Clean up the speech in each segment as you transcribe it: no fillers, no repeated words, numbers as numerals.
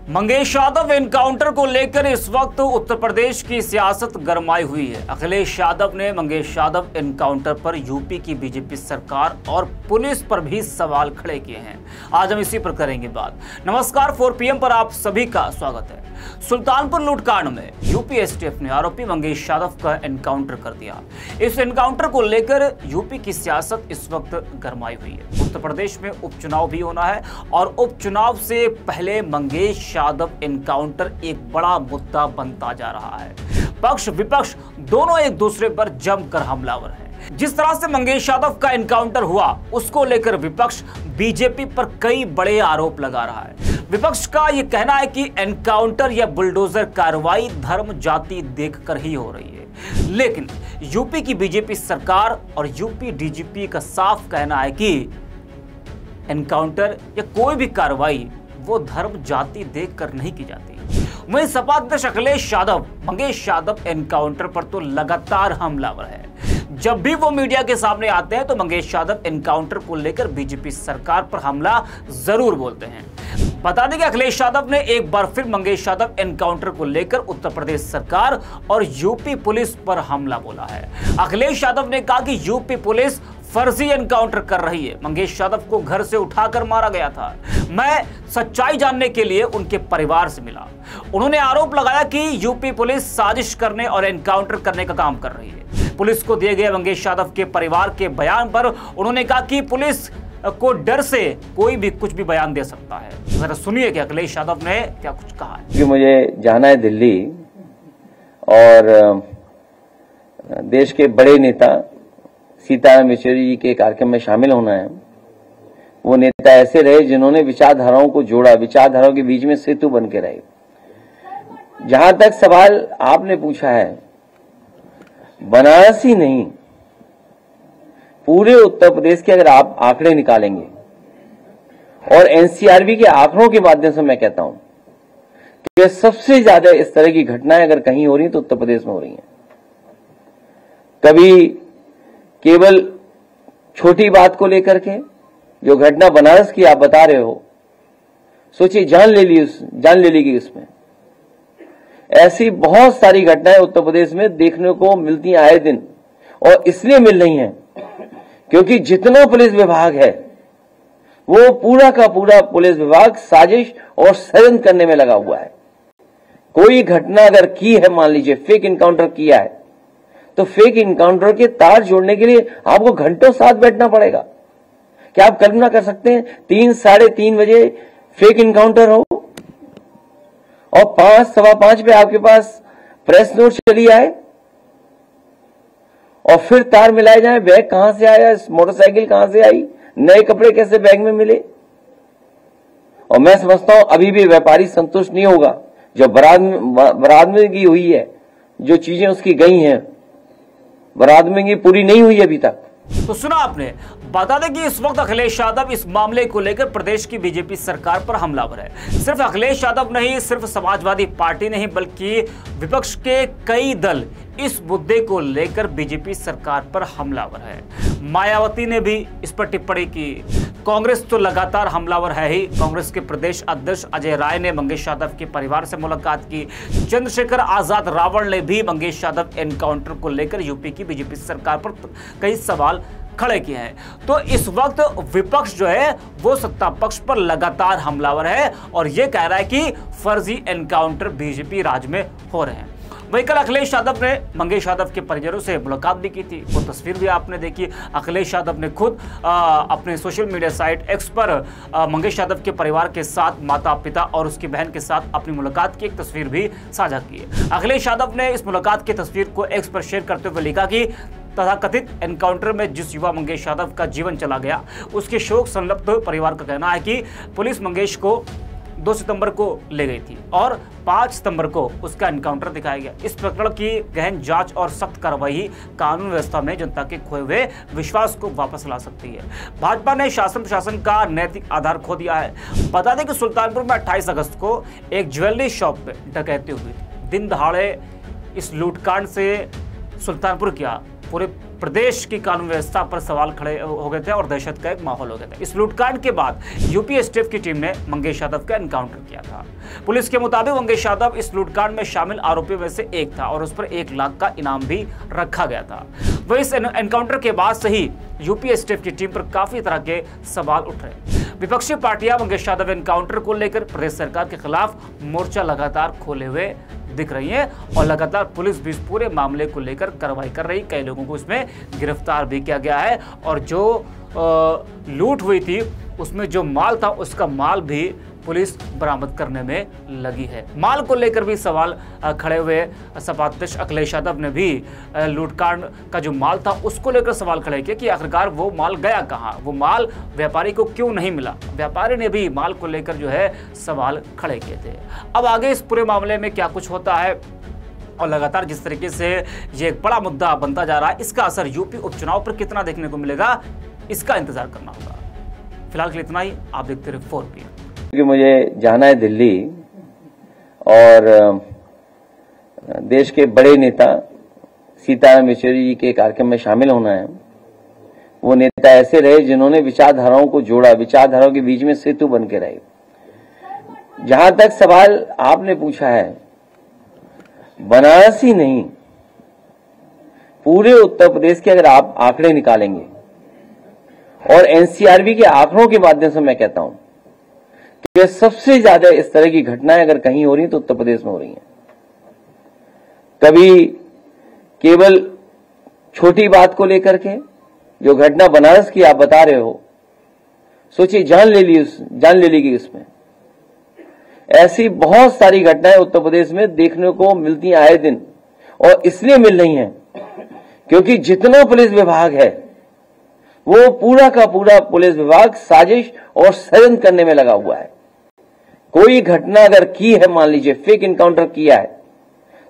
Mangesh Yadav encounter को लेकर इस वक्त उत्तर प्रदेश की सियासत गरमाई हुई है। अखिलेश यादव ने मंगेश यादव एनकाउंटर पर यूपी की बीजेपी सरकार और पुलिस पर भी सवाल खड़े किए हैं। आज हम इसी पर करेंगे बात। नमस्कार, 4 PM पर आप सभी का स्वागत है। सुल्तानपुर लूटकांड में यूपी एसटीएफ ने आरोपी मंगेश यादव का एनकाउंटर कर दिया। इस एनकाउंटर को लेकर यूपी की सियासत इस वक्त गरमाई हुई है। उत्तर प्रदेश में उपचुनाव भी होना है और उपचुनाव से पहले मंगेश यादव एनकाउंटर एक बड़ा मुद्दा बनता जा रहा है। पक्ष विपक्ष दोनों एक दूसरे पर जमकर हमलावर हैं। जिस तरह से मंगेश यादव का एनकाउंटर हुआ, उसको लेकर विपक्ष बीजेपी पर कई बड़े आरोप लगा रहा है। विपक्ष का यह कहना है कि एनकाउंटर या बुलडोजर कार्रवाई धर्म जाति देखकर ही हो रही है, लेकिन यूपी की बीजेपी सरकार और यूपी डीजीपी का साफ कहना है कि एनकाउंटर या कोई भी कार्रवाई वो धर्म जाति देखकर नहीं की जाती। वहीं सपा अध्यक्ष अखिलेश यादव मंगेश यादव एनकाउंटर पर तो लगातार हमलावर है। जब भी वो मीडिया के सामने आते हैं तो मंगेश यादव एनकाउंटर को लेकर बीजेपी सरकार पर हमला जरूर बोलते हैं। बता दें कि अखिलेश यादव ने एक बार फिर मंगेश यादव एनकाउंटर को लेकर उत्तर प्रदेश सरकार और यूपी पुलिस पर हमला बोला है। अखिलेश यादव ने कहा कि यूपी पुलिस फर्जी एनकाउंटर कर रही है। मंगेश यादव को घर से उठाकर मारा गया था। मैं सच्चाई जानने के लिए उनके परिवार से मिला। उन्होंने आरोप लगाया कि यूपी पुलिस साजिश करने और एनकाउंटर करने का काम कर रही है। पुलिस को दिए गए मंगेश यादव के परिवार के बयान पर उन्होंने कहा कि पुलिस को डर से कोई भी कुछ भी बयान दे सकता है। जरा सुनिए कि अखिलेश यादव ने क्या कुछ कहा है। कि मुझे जाना है दिल्ली और देश के बड़े नेता सीताराम येचुरी जी के कार्यक्रम में शामिल होना है। वो नेता ऐसे रहे जिन्होंने विचारधाराओं को जोड़ा, विचारधाराओं के बीच में सेतु बन के रहे। जहां तक सवाल आपने पूछा है, बनारस ही नहीं पूरे उत्तर प्रदेश के अगर आप आंकड़े निकालेंगे और एनसीआरबी के आंकड़ों के माध्यम से मैं कहता हूं कि सबसे ज्यादा इस तरह की घटनाएं अगर कहीं हो रही तो उत्तर प्रदेश में हो रही हैं। कभी केवल छोटी बात को लेकर के, जो घटना बनारस की आप बता रहे हो, सोचिए जान ले ली उसमें। ऐसी बहुत सारी घटनाएं उत्तर प्रदेश में देखने को मिलती हैं आए दिन, और इसलिए मिल रही हैं क्योंकि जितना पुलिस विभाग है वो पूरा का पूरा पुलिस विभाग साजिश और षड्यंत्र करने में लगा हुआ है। कोई घटना अगर की है, मान लीजिए फेक इनकाउंटर किया है, तो फेक इनकाउंटर के तार जोड़ने के लिए आपको घंटों साथ बैठना पड़ेगा। क्या आप कल्पना कर सकते हैं 3 साढ़े 3 बजे फेक इनकाउंटर हो और 5 सवा 5 पे आपके पास प्रेस नोट चली आए और फिर तार मिलाए जाए। बैग कहां से आया, मोटरसाइकिल कहां से आई, नए कपड़े कैसे बैग में मिले। और मैं समझता हूं अभी भी व्यापारी संतुष्ट नहीं होगा। जो बारात में की हुई है, जो चीजें उसकी गई हैं, बारात में की पूरी नहीं हुई अभी तक। तो सुना आपने। बता दें कि इस वक्त अखिलेश यादव इस मामले को लेकर प्रदेश की बीजेपी सरकार पर हमलावर है। सिर्फ अखिलेश यादव नहीं, सिर्फ समाजवादी पार्टी नहीं, बल्कि विपक्ष के कई दल इस मुद्दे को लेकर बीजेपी सरकार पर हमलावर है। मायावती ने भी इस पर टिप्पणी की। कांग्रेस तो लगातार हमलावर है ही। कांग्रेस के प्रदेश अध्यक्ष अजय राय ने मंगेश यादव के परिवार से मुलाकात की। चंद्रशेखर आजाद रावण ने भी मंगेश यादव एनकाउंटर को लेकर यूपी की बीजेपी सरकार पर कई सवाल खड़े किए हैं। तो इस वक्त विपक्ष जो है वो सत्ता पक्ष पर लगातार हमलावर है और ये कह रहा है कि फर्जी एनकाउंटर बीजेपी राज में हो रहे हैं। वहीं कल अखिलेश यादव ने मंगेश यादव के परिजनों से मुलाकात भी की थी। वो तस्वीर भी आपने देखी। अखिलेश यादव ने खुद अपने सोशल मीडिया साइट एक्स पर मंगेश यादव के परिवार के साथ, माता पिता और उसकी बहन के साथ अपनी मुलाकात की एक तस्वीर भी साझा की है। अखिलेश यादव ने इस मुलाकात की तस्वीर को एक्स पर शेयर करते हुए लिखा कि तथाकथित एनकाउंटर में जिस युवा मंगेश यादव का जीवन चला गया, उसके शोक संतप्त परिवार का कहना है कि पुलिस मंगेश को 2 सितंबर को ले गई थी और 5 सितंबर को उसका एनकाउंटर दिखाया गया। इस प्रकरण की गहन जांच और सख्त कार्रवाई कानून व्यवस्था में जनता के खोए हुए विश्वास को वापस ला सकती है। भाजपा ने शासन प्रशासन का नैतिक आधार खो दिया है। बता दें कि सुल्तानपुर में 28 अगस्त को एक ज्वेलरी शॉप पे डकैती हुई थी। दिन दहाड़े इस लूटकांड से सुल्तानपुर क्या पूरे प्रदेश की कानून व्यवस्था पर सवाल खड़े हो गए थे और दहशत का एक माहौल हो गया था। इस लूटकांड के बाद यूपी एसटीएफ की टीम ने मंगेश यादव का एनकाउंटर किया था। पुलिस के मुताबिक मंगेश यादव इस लूटकांड में शामिल आरोपियों में से एक था और उस पर 1 लाख का इनाम भी रखा गया था। वह इस एनकाउंटर के बाद से ही यूपी एसटीएफ की टीम पर काफी तरह के सवाल उठ रहे। विपक्षी पार्टियां मंगेश यादव एनकाउंटर को लेकर प्रदेश सरकार के खिलाफ मोर्चा लगातार खोले हुए दिख रही है और लगातार पुलिस भी इस पूरे मामले को लेकर कार्रवाई कर रही। कई लोगों को इसमें गिरफ्तार भी किया गया है और जो लूट हुई थी उसमें जो माल था उसका माल भी पुलिस बरामद करने में लगी है। माल को लेकर भी सवाल खड़े हुए। सपा अध्यक्ष अखिलेश यादव ने भी लूटकांड का जो माल था उसको लेकर सवाल खड़े किए कि आखिरकार वो माल गया कहां, वो माल व्यापारी को क्यों नहीं मिला। व्यापारी ने भी माल को लेकर जो है सवाल खड़े किए थे। अब आगे इस पूरे मामले में क्या कुछ होता है और लगातार जिस तरीके से ये एक बड़ा मुद्दा बनता जा रहा है, इसका असर यूपी उपचुनाव पर कितना देखने को मिलेगा, इसका इंतजार करना होगा। फिलहाल के लिए इतना ही। आप देखते रहे 4PM। क्योंकि मुझे जाना है दिल्ली और देश के बड़े नेता सीताराम येचुरी जी के कार्यक्रम में शामिल होना है। वो नेता ऐसे रहे जिन्होंने विचारधाराओं को जोड़ा, विचारधाराओं के बीच में सेतु बन के रहे। जहां तक सवाल आपने पूछा है, बनारस ही नहीं पूरे उत्तर प्रदेश के अगर आप आंकड़े निकालेंगे और एनसीआरबी के आंकड़ों के माध्यम से मैं कहता हूं कि सबसे ज्यादा इस तरह की घटनाएं अगर कहीं हो रही हैं तो उत्तर प्रदेश में हो रही हैं। कभी केवल छोटी बात को लेकर के, जो घटना बनारस की आप बता रहे हो, सोचिए जान ले ली उसमें। ऐसी बहुत सारी घटनाएं उत्तर प्रदेश में देखने को मिलती हैं आए दिन, और इसलिए मिल रही हैं क्योंकि जितना पुलिस विभाग है वो पूरा का पूरा पुलिस विभाग साजिश और षड्यंत्र करने में लगा हुआ है। कोई घटना अगर की है, मान लीजिए फेक इनकाउंटर किया है,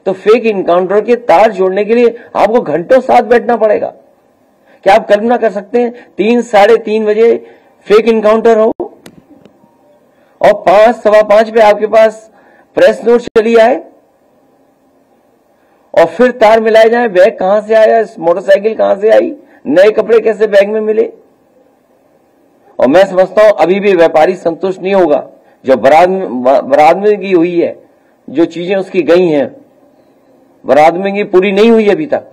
तो फेक इनकाउंटर के तार जोड़ने के लिए आपको घंटों साथ बैठना पड़ेगा। क्या आप कल्पना कर सकते हैं 3 साढ़े 3 बजे फेक इनकाउंटर हो और 5 सवा 5 पे आपके पास प्रेस नोट चली आए और फिर तार मिलाए जाए। बैग कहां से आया, मोटरसाइकिल कहां से आई, नए कपड़े कैसे बैग में मिले। और मैं समझता हूं अभी भी व्यापारी संतुष्ट नहीं होगा। जो बरामदगी हुई है, जो चीजें उसकी गई हैं, बरामदगी पूरी नहीं हुई अभी तक।